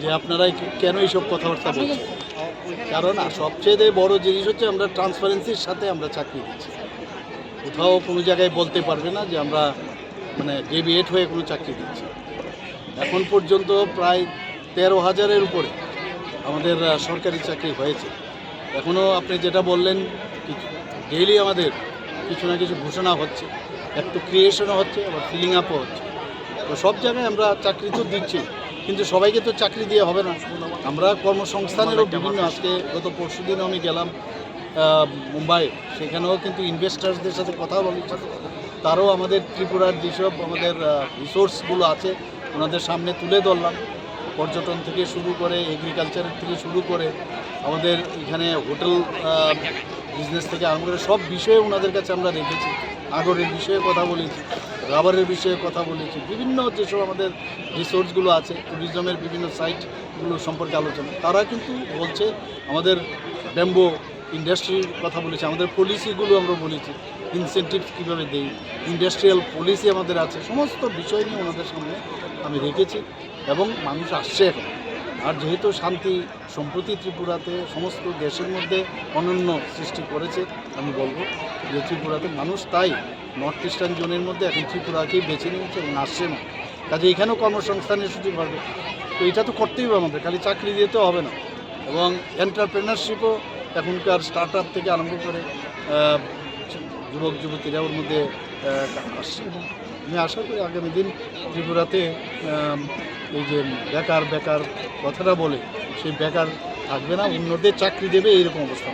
যে আপনারা কেন এইসব কথাবার্তা বলছেন। কারণ সবচেয়ে বড় জিনিস হচ্ছে আমরা ট্রান্সপারেন্সির সাথে আমরা চাকরি দিচ্ছি। কোথাও কোনো জায়গায় বলতে পারবে না যে আমরা মানে ডেভিয়েট হয়ে কোনো চাকরি দিচ্ছি। এখন পর্যন্ত প্রায় 13,000-এর উপরে আমাদের সরকারি চাকরি হয়েছে। এখনও আপনি যেটা বললেন ডেইলি আমাদের কিছু না কিছু ঘোষণা হচ্ছে, একটু ক্রিয়েশনও হচ্ছে, আবার ফিলিং আপও হচ্ছে। তো সব জায়গায় আমরা চাকরি তো দিচ্ছি, কিন্তু সবাইকে তো চাকরি দিয়ে হবে না। আমরা কর্মসংস্থানেরও বিভিন্ন, আজকে গত পরশুদিন আমি গেলাম মুম্বাই, সেখানেও কিন্তু ইনভেস্টার্সদের সাথে কথা বলেছি। তারাও আমাদের ত্রিপুরার যেসব আমাদের রিসোর্সগুলো আছে ওনাদের সামনে তুলে ধরলাম। পর্যটন থেকে শুরু করে, এগ্রিকালচারের থেকে শুরু করে, আমাদের এখানে হোটেল বিজনেস থেকে আরম্ভ করে সব বিষয়ে ওনাদের কাছে আমরা রেখেছি। আগরের বিষয়ে কথা বলেছি, রাবারের বিষয়ে কথা বলেছি, বিভিন্ন যেসব আমাদের রিসোর্সগুলো আছে, ট্যুরিজমের বিভিন্ন সাইটগুলো সম্পর্কে আলোচনা। তারা কিন্তু বলছে আমাদের ব্যাম্বো ইন্ডাস্ট্রির কথা বলেছি, আমাদের পলিসিগুলো আমরা বলেছি, ইনসেন্টিভস কীভাবে দেই, ইন্ডাস্ট্রিয়াল পলিসি আমাদের আছে, সমস্ত বিষয় নিয়ে ওনাদের সামনে আমি রেখেছি এবং মানুষ আসছে এখন। আর যেহেতু শান্তি সম্প্রতি ত্রিপুরাতে সমস্ত দেশের মধ্যে অনন্য সৃষ্টি করেছে, আমি বলবো যে ত্রিপুরাতে মানুষ তাই নর্থ ইস্টার্ন জোনের মধ্যে এখন ত্রিপুরাকেই বেছে নিয়েছে এবং আসছে না। কাজে এখানেও কর্মসংস্থানের সুযোগ হবে। তো এটা তো করতেই হবে আমাদের, খালি চাকরি দিতে হবে না। এবং এন্টারপ্রেনারশিপও এখনকার স্টার্ট আপ থেকে আরম্ভ করে যুবক যুবতীরা ওর মধ্যে আসছে এবং আমি আশা করি আগামী দিন ত্রিপুরাতে এই যে বেকার কথাটা বলে সেই বেকার থাকবে না, অন্যদের চাকরি দেবে, এইরকম অবস্থা।